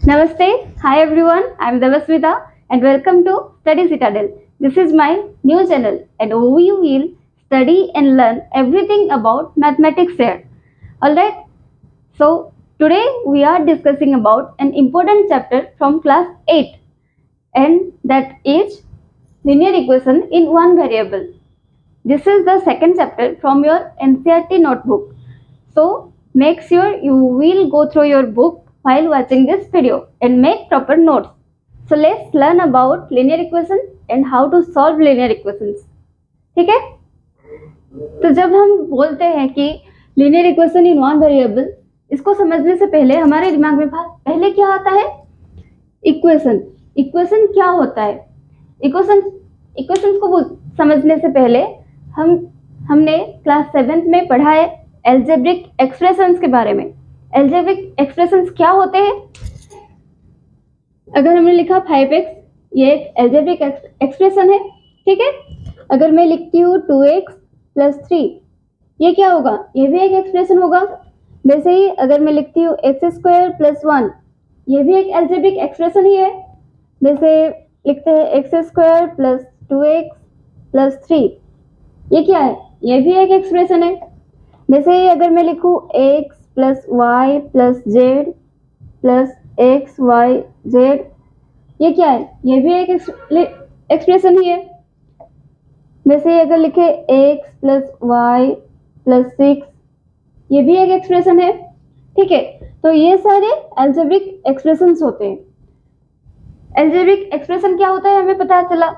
Namaste. Hi everyone. I'm Devasmita and welcome to Study Citadel. This is my new channel and we will study and learn everything about mathematics here. Alright. So today we are discussing about an important chapter from class 8 and that is linear equation in one variable. This is the second chapter from your NCERT notebook. So make sure you will go through your book while watching this video and make proper notes. So let's learn about linear equation and how to solve linear equations. ठीक है? तो जब हम बोलते हैं कि linear equation in one variable, इसको समझने से पहले हमारे दिमाग में पहले क्या आता है? इक्वेशन. इक्वेशन क्या होता है? इक्वेशन को समझने से पहले हमने क्लास 7th में पढ़ा है एल्जेब्रिक एक्सप्रेशंस के बारे में. एल्जेब्रिक एक्सप्रेशंस क्या होते हैं? अगर हमने लिखा 5x, ये एक एल्जेब्रिक एक्सप्रेशन है. ठीक है. अगर मैं लिखती हूँ 2x + 3, ये क्या होगा? ये भी एक एक्सप्रेशन होगा. वैसे ही अगर मैं लिखती हूँ x² + 1, ये भी एक एल्जेब्रिक एक्सप्रेशन ही है. वैसे लिखते हैं x² + 2x + 3, ये क्या है? ये भी एक एक्सप्रेशन है. वैसे ही अगर मैं लिखूँ x + y + z + x y z, ये क्या है? ये भी एक एक्सप्रेशन ही है. वैसे ही अगर लिखे x + y + 6, ये भी एक एक्सप्रेशन है. ठीक है. तो ये सारे एल्जेब्रिक एक्सप्रेशंस होते हैं. एल्जेब्रिक एक्सप्रेशन क्या होता है हमें पता चला.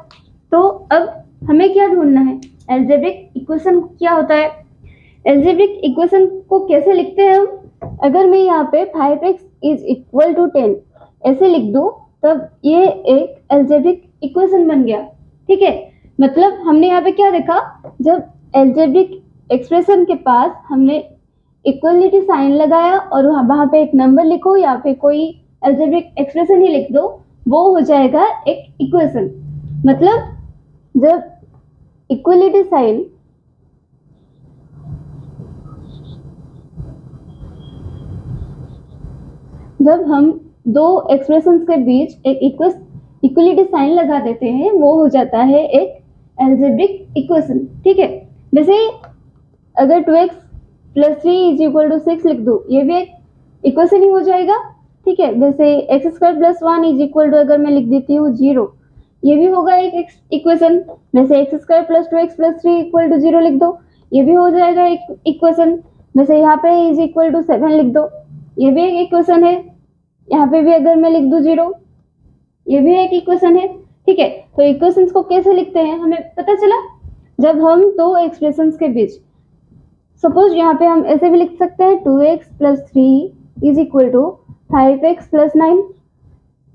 तो अब हमें क्या ढूंढना है? एल्जेब्रिक इक्वेशन क्या होता है? एल्जेब्रिक इक्वेशन को कैसे लिखते हैं हम? अगर मैं यहाँ पे 5x = 10 ऐसे लिख दूं, तब ये एक एल्जेब्रिक इक्वेशन बन गया. ठीक है. मतलब हमने यहाँ पे क्या देखा? जब एल्जेब्रिक एक्सप्रेशन के पास हमने इक्वलिटी साइन लगाया और वहां पे एक नंबर लिखो या फिर कोई एल्जेब्रिक एक्सप्रेशन ही लिख दो, वो हो जाएगा एक इक्वेशन. मतलब जब इक्वलिटी साइन जब हम दो एक्सप्रेशंस के बीच एक इक्वलिटी साइन लगा देते हैं, वो हो जाता है एक एल्जेब्रिक इक्वेशन. ठीक है. वैसे अगर 2x + 3 = 6 लिख दूं, ये भी एक इक्वेशन ही हो जाएगा. ठीक है. वैसे x² + 1 अगर मैं लिख देती हूँ 0, ये भी होगा एक इक्वेशन. वैसे x² + 2x + 3 = 0 लिख दो, ये भी हो जाएगा एक इक्वेशन. वैसे यहाँ पे = 7 लिख दो, ये भी एक इक्वेशन है. यहाँ पे भी अगर मैं लिख दूं 0, ये भी एक इक्वेशन है. ठीक है. तो इक्वेशंस को कैसे लिखते हैं हमें पता चला. जब हम दो एक्सप्रेशंस के बीच, सपोज यहाँ पे हम ऐसे भी लिख सकते हैं 2x + 3 = 5x + 9.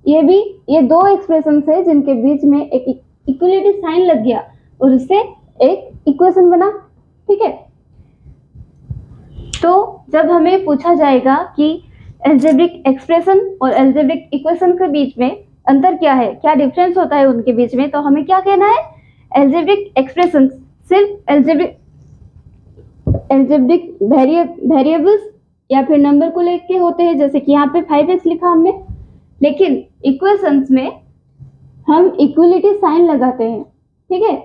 ये दो एक्सप्रेशंस है जिनके बीच में एक इक्वलिटी साइन लग गया और उससे एक इक्वेशन बना. ठीक है. तो जब हमें पूछा जाएगा कि एल्जेब्रिक एक्सप्रेशन और एल्जेब्रिक इक्वेशन के बीच में अंतर क्या है, क्या डिफरेंस होता है उनके बीच में, तो हमें क्या कहना है? एल्जेब्रिक एक्सप्रेशन सिर्फ एल्जेब्रिक वेरिएबल्स या फिर नंबर को लेके होते हैं, जैसे कि यहाँ पे 5x लिखा हमने. लेकिन इक्वेशंस में हम इक्वलिटी साइन लगाते हैं. ठीक है.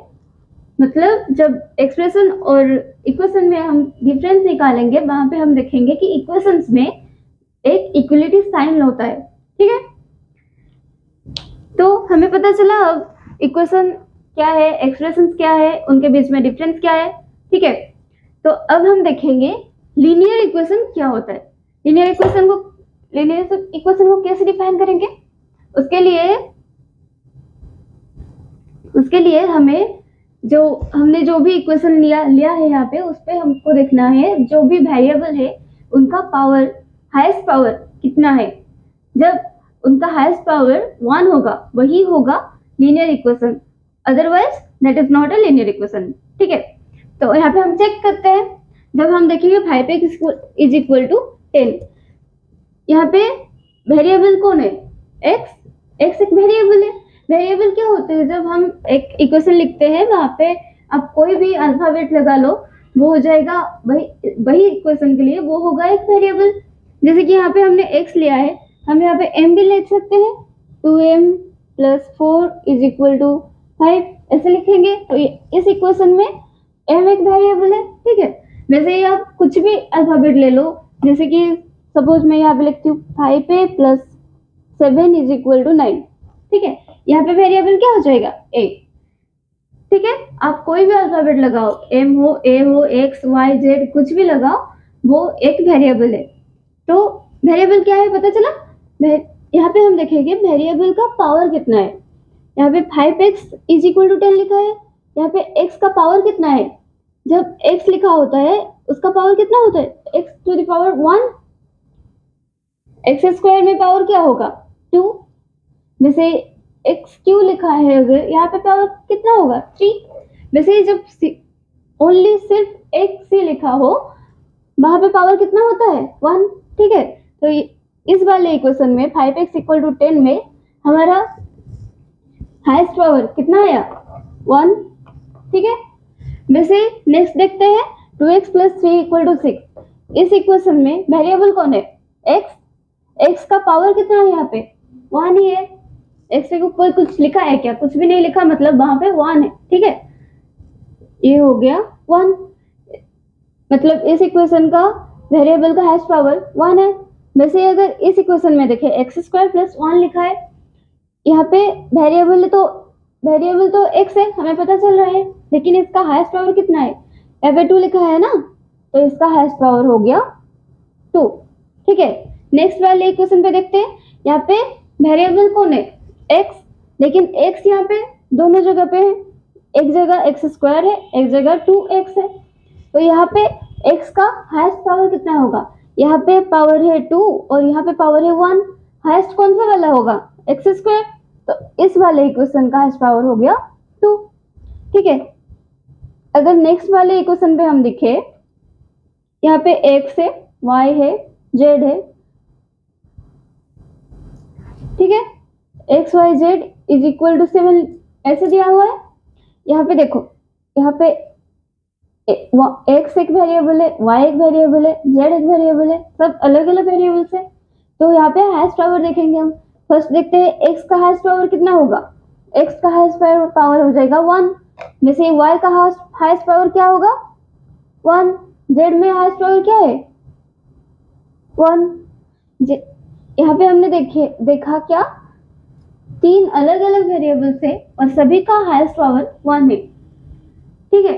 मतलब जब एक्सप्रेशन और इक्वेशन में हम डिफरेंस निकालेंगे, वहां पे हम देखेंगे कि इक्वेशंस में एक इक्वलिटी साइन होता है. ठीक है. तो हमें पता चला अब इक्वेशन क्या है, एक्सप्रेशंस क्या है, उनके बीच में डिफरेंस क्या है. ठीक है. तो अब हम देखेंगे लीनियर इक्वेशन क्या होता है. लीनियर इक्वेशन को कैसे डिफाइन करेंगे? उसके लिए हमें हमने जो भी इक्वेशन लिया है यहाँ पे, उस पे हमको देखना है जो भी वेरिएबल है उनका पावर, हाईएस्ट पावर कितना है. जब उनका हाईएस्ट पावर 1 होगा, वही होगा linear equation. Otherwise that is not a linear equation. ठीक है. तो यहाँ पे हम चेक करते हैं. जब हम देखेंगे 5x = 10, यहाँ पे वेरिएबल कौन है? x एक वेरिएबल है. वेरिएबल क्या होते हैं? जब हम एक इक्वेशन लिखते हैं, वहां पे आप कोई भी अल्फाबेट लगा लो, वो हो जाएगा वही इक्वेशन के लिए वो होगा एक वेरिएबल. जैसे कि यहाँ पे हमने x लिया है, हम यहाँ पे m भी लिख सकते हैं, 2m plus 4 is equal to 5, ऐसे लिखेंगे। तो इस इक्वेशन में m एक वेरिएबल है, ठीक है। वैसे ही आप कुछ भी अल्फाबेट ले लो, जैसे कि सपोज मैं यहाँ पे लिखती हूँ 5a plus 7 is equal to 9, ठीक है। यहाँ पे वेरिएबल क्या हो जाएगा, a, ठीक है। आप कोई भी अल्फाबेट लगाओ, m हो, a हो, x, y, z, कुछ भी लगाओ, वो एक वेरिएबल है। तो वेरिएबल क्या है पता चला। यहाँ पे हम देखेंगे वेरिएबल का पावर कितना है। यहाँ पे 5x इज इक्वल टू 10 लिखा है। यहाँ पे x का पावर कितना है, जब x लिखा होता है उसका पावर कितना होता है, x to the power 1। x square में पावर क्या होगा, 2। वैसे x क्यू लिखा है, अगर यहाँ पे पावर कितना होगा, 3। वैसे जब ओनली सिर्फ x से लिखा हो, वहां पे पावर कितना होता है, 1, ठीक है। तो इस वाले इक्वेशन में 5x इक्वल टू 10 में हमारा हाईएस्ट पावर कितना आया, 1, ठीक है। वैसे नेक्स्ट देखते हैं 2x प्लस 3 इक्वल टू 6। इस इक्वेशन में वेरिएबल कौन है, x का पावर कितना है, यहाँ पे 1 ही है। x के ऊपर कुछ लिखा है क्या, कुछ भी नहीं लिखा, मतलब वहां पे 1 है, ठीक है। ये हो गया 1, मतलब इस इक्वेशन का वेरिएबल का हाईएस्ट पावर 1 है। वैसे अगर इस इक्वेशन में देखें एक्स स्क्वायर प्लस 1 लिखा है, यहाँ पे वेरिएबल तो x है, हमें पता चल रहा है, लेकिन इसका हाईएस्ट पावर कितना है, यहाँ पे 2 लिखा है ना, तो इसका हाईएस्ट पावर हो गया 2, ठीक है। नेक्स्ट वाले इक्वेशन पे देखते हैं, यहाँ पे वेरिएबल कौन है, x, लेकिन x यहाँ पे दोनों जगह पे है, एक जगह एक्स स्क्वायर है, एक जगह 2x है। तो यहाँ पे x का हाईएस्ट पावर कितना होगा, यहाँ पे पावर है 2 और यहाँ पे पावर है 1, हाईएस्ट कौन सा वाला होगा, एक्स स्क्वायर। तो इस वाले इक्वेशन का हाईएस्ट पावर हो गया 2, ठीक है। अगर नेक्स्ट वाले इक्वेशन पे हम देखे, यहाँ पे x है, y है, z है, ठीक है। x y z is equal to 7 ऐसे दिया हुआ है। यहाँ पे देखो, यहाँ पे x एक वेरिएबल है, y एक वेरिएबल है, z एक वेरिएबल है, सब अलग अलग वेरिएबल्स है। तो यहाँ पे हाईएस्ट पावर देखेंगे हम। फर्स्ट देखते हैं x का हाईएस्ट पावर कितना होगा, x का हाईएस्ट पावर हो जाएगा 1। वैसे y का हाईएस्ट पावर क्या होगा, 1। z में हाईएस्ट पावर क्या है, 1। यहाँ पे हमने देखा क्या, 3 अलग अलग वेरिएबल्स है और सभी का हाईएस्ट पावर 1 है, ठीक है।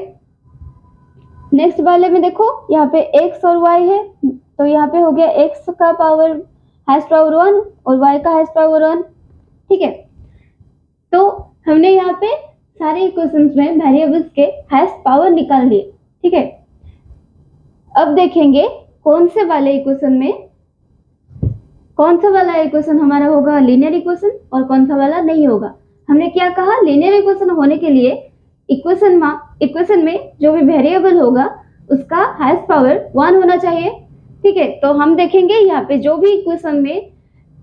नेक्स्ट वाले में देखो, यहाँ पे x और y है, तो यहाँ पे हो गया x का पावर हाईएस्ट पावर 1 और y का हाईएस्ट पावर 1, ठीक है। तो हमने यहाँ पे सारे इक्वेशंस में वेरिएबल्स के हाईएस्ट पावर निकाल लिए, ठीक है। अब देखेंगे कौन से वाले इक्वेशन में कौन सा वाला इक्वेशन हमारा होगा लीनियर इक्वेशन और कौन सा वाला नहीं होगा। हमने क्या कहा, लीनियर इक्वेशन होने के लिए इक्वेशन में जो भी वेरिएबल होगा उसका हाईएस्ट पावर 1 होना चाहिए, ठीक है। तो हम देखेंगे यहाँ पे जो भी इक्वेशन में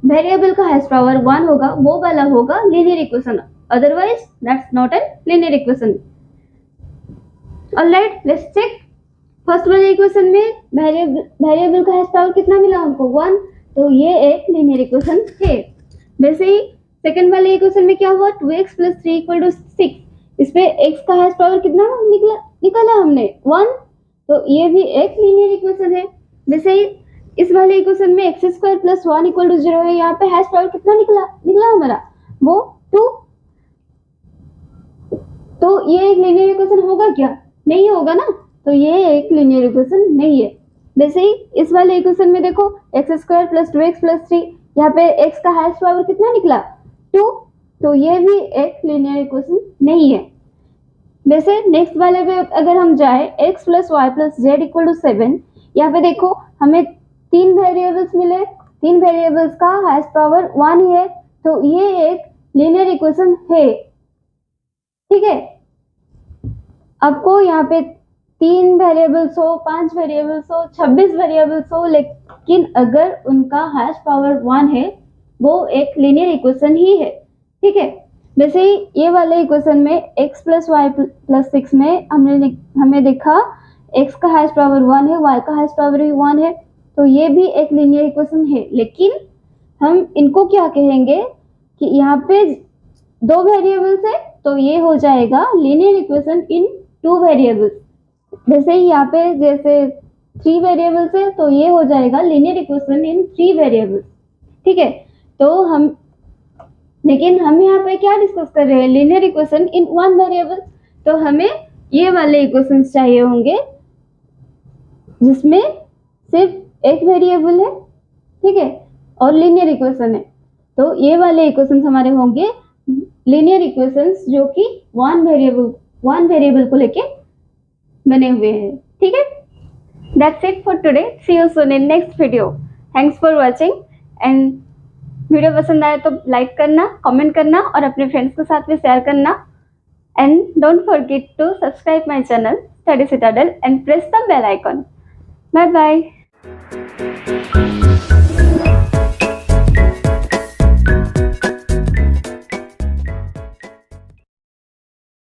वेरिएबल का हाईएस्ट पावर 1 होगा वो वाला होगा linear equation, otherwise that's not a linear equation. Alright, let's check. First वाले इक्वेशन में वेरिएबल का हाईएस्ट पावर कितना मिला हमको, 1, तो ये एक लीनियर इक्वेशन है। वैसे ही सेकंड वाले इक्वेशन में क्या हुआ, 2x प्लस 3 इक्वल टू 6, इसमें x का हाईएस्ट पावर कितना निकाला हमने, 1, तो ये भी एक लीनियर इक्वेशन है। वैसे ही इस वाले इक्वेशन में X square plus 1 equal to 0 है, यहाँ पे हाईएस्ट पावर कितना निकला हमारा, वो 2। तो ये एक लीनियर इक्वेशन होगा क्या, नहीं होगा ना, तो ये एक लीनियर इक्वेशन नहीं है। वैसे ही इस वाले इक्वेशन में देखो, x square plus 2x plus 3, यहाँ पे x का हाईएस्ट पावर कितना निकला, 2, तो ये भी एक लीनियर इक्वेशन नहीं है। वैसे नेक्स्ट वाले पे अगर हम जाए, x plus Y plus Z equal to 7, यहाँ पे देखो हमें 3 वेरिएबल्स मिले, 3 वेरिएबल्स का हाईएस्ट पावर 1 ही है, तो ये एक लीनियर इक्वेशन है, ठीक है। आपको यहाँ पे 3 वेरिएबल्स हो, 5 वेरिएबल्स हो, 26 वेरिएबल्स हो, लेकिन अगर उनका हाईएस्ट पावर 1 है वो एक लीनियर इक्वेशन ही है, ठीक है। वैसे ही ये वाले इक्वेशन में x प्लस वाई प्लस 6 में हमें देखा x का हाईएस्ट पावर 1 है, y का हाईएस्ट पावर 1 है, तो ये भी एक लीनियर इक्वेशन है, लेकिन हम इनको क्या कहेंगे कि यहाँ पे 2 वेरिएबल्स है तो ये हो जाएगा लीनियर इक्वेशन इन 2 वेरिएबल्स। जैसे ही यहाँ पे जैसे 3 वेरिएबल्स है तो ये हो जाएगा लीनियर इक्वेशन इन 3 वेरिएबल्स। ठीक है, तो हम लेकिन हम यहाँ पे क्या डिस्कस कर रहे हैं, लीनियर इक्वेशन इन 1 वेरिएबल। तो हमें ये वाले इक्वेशंस चाहिए होंगे जिसमें सिर्फ एक वेरिएबल है, ठीक है, और लीनियर इक्वेशन है। तो ये वाले इक्वेशंस हमारे होंगे लीनियर इक्वेशंस जो कि 1 वेरिएबल को लेके बने हुए हैं। ठीक है, that's it for today, see you soon in next video. Thanks for watching and video पसंद आए तो लाइक करना, कमेंट करना और अपने फ्रेंड्स के साथ भी शेयर करना। And don't forget to subscribe my channel study citadel and press the bell icon. Bye bye.